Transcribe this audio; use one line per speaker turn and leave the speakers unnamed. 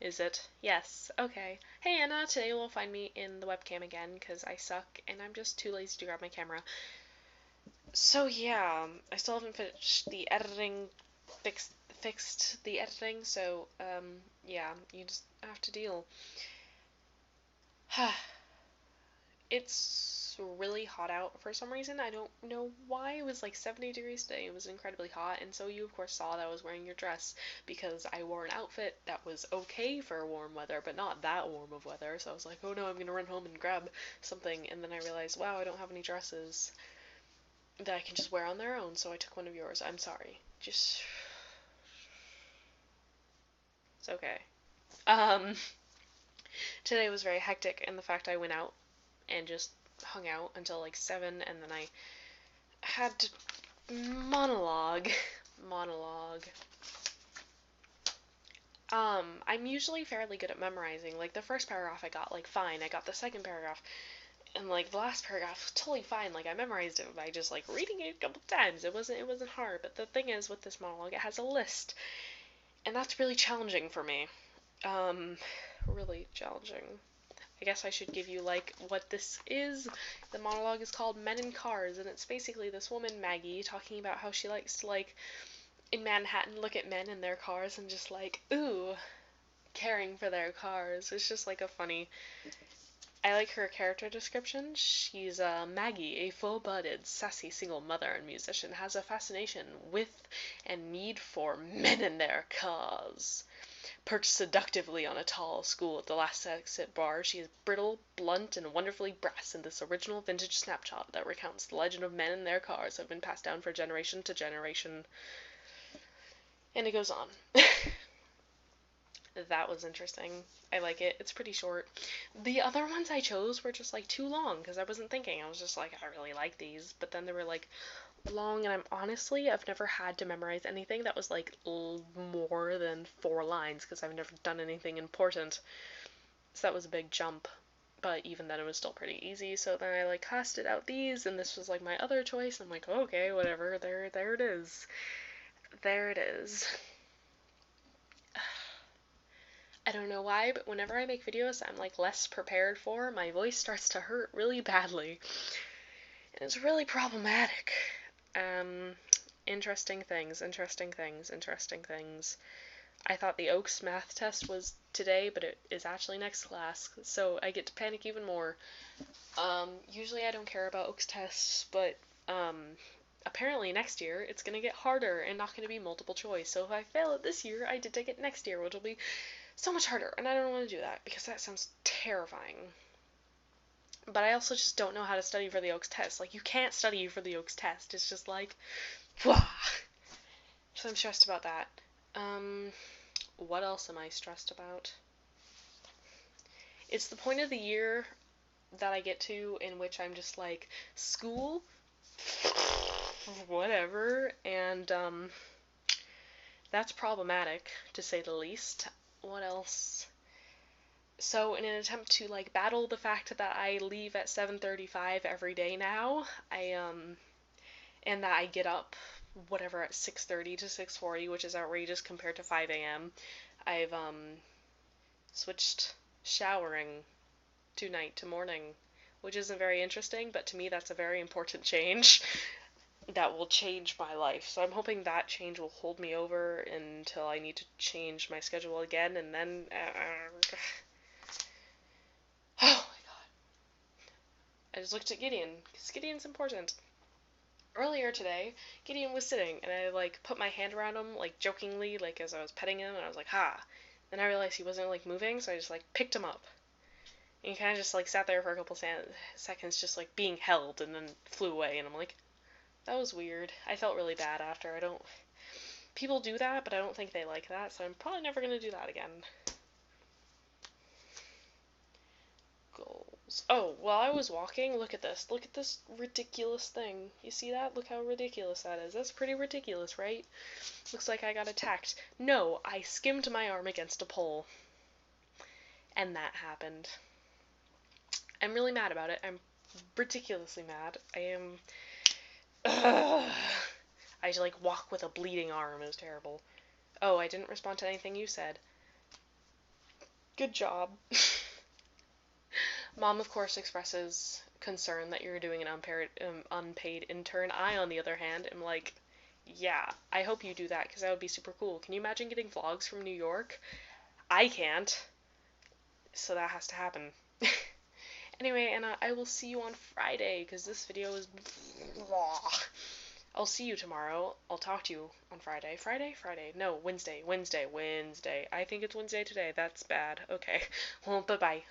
Is it? Yes. Okay. Hey Anna, today you'll find me in the webcam again because I suck and I'm just too lazy to grab my camera. So yeah, I still haven't finished the editing, fixed the editing, so yeah, you just have to deal. It's really hot out for some reason. I don't know why. It was like 70 degrees today. It was incredibly hot, and so you of course saw that I was wearing your dress because I wore an outfit that was okay for warm weather, but not that warm of weather. So I was like, oh no, I'm gonna run home and grab something, and then I realized, wow, I don't have any dresses that I can just wear on their own, so I took one of yours. I'm sorry. Just it's okay. Um, Today was very hectic, and the fact I went out and just hung out until like 7, and then I had to monologue. Monologue. I'm usually fairly good at memorizing. Like the first paragraph I got like fine. I got the second paragraph and like the last paragraph was totally fine. Like I memorized it by just like reading it a couple times. It wasn't hard. But the thing is with this monologue it has a list. And that's really challenging for me. Um really challenging. I guess I should give you like what this is. The monologue is called Men in Cars, and it's basically this woman Maggie talking about how she likes to like in Manhattan look at men in their cars and just like ooh, caring for their cars. It's just like a funny. I like her character description. She's Maggie, a full-blooded, sassy single mother and musician, has a fascination with and need for men in their cars. Perched seductively on a tall stool at the last exit bar, she is brittle, blunt, and wonderfully brass in this original vintage snapshot that recounts the legend of men in their cars that have been passed down for generation to generation. And it goes on. That was interesting. I like it. It's pretty short. The other ones I chose were just like too long because I wasn't thinking. I was just like, I really like these. But then they were like long, and I've never had to memorize anything that was like more than 4 lines because I've never done anything important. So that was a big jump. But even then, it was still pretty easy. So then I like casted out these, and this was like my other choice. I'm like, okay, whatever. There it is. There it is. I don't know why, but whenever I make videos I'm like less prepared for, my voice starts to hurt really badly. And it's really problematic. Um, interesting things, interesting things, interesting things. I thought the Oaks math test was today, but it is actually next class, so I get to panic even more. Usually I don't care about Oaks tests, but apparently next year it's gonna get harder and not gonna be multiple choice. So if I fail it this year, I did take it next year, which will be so much harder, and I don't want to do that because that sounds terrifying. But I also just don't know how to study for the Oaks test. Like, you can't study for the Oaks test. It's just like, wah. So I'm stressed about that. Um, what else am I stressed about? It's the point of the year that I get to in which I'm just like, school, whatever, and that's problematic to say the least. What else? So in an attempt to like battle the fact that I leave at 7:35 every day now, and that I get up whatever at 6:30 to 6:40, which is outrageous compared to 5 a.m. I've switched showering to night to morning, which isn't very interesting, but to me that's a very important change that will change my life. So I'm hoping that change will hold me over until I need to change my schedule again, and then oh my god. I just looked at Gideon, because Gideon's important. Earlier today, Gideon was sitting, and I, like, put my hand around him, like, jokingly, like, as I was petting him, and I was like, ha. Then I realized he wasn't, like, moving, so I just, like, picked him up. And he kind of just, like, sat there for a couple seconds, just, like, being held, and then flew away, and I'm like, that was weird. I felt really bad after. I don't... People do that, but I don't think they like that, so I'm probably never gonna do that again. Goals. Oh, while I was walking, look at this. Look at this ridiculous thing. You see that? Look how ridiculous that is. That's pretty ridiculous, right? Looks like I got attacked. No, I skimmed my arm against a pole. And that happened. I'm really mad about it. I'm ridiculously mad. I am... Ugh. I like walk with a bleeding arm. It was terrible. Oh, I didn't respond to anything you said. Good job. Mom, of course, expresses concern that you're doing an unpaid intern. I, on the other hand, am like, yeah, I hope you do that because that would be super cool. Can you imagine getting vlogs from New York? I can't. So that has to happen. Anyway, Anna, I will see you on Friday because this video is. I'll see you tomorrow. I'll talk to you on Friday. Friday? No, Wednesday. I think it's Wednesday today. That's bad. Okay. Well, bye-bye.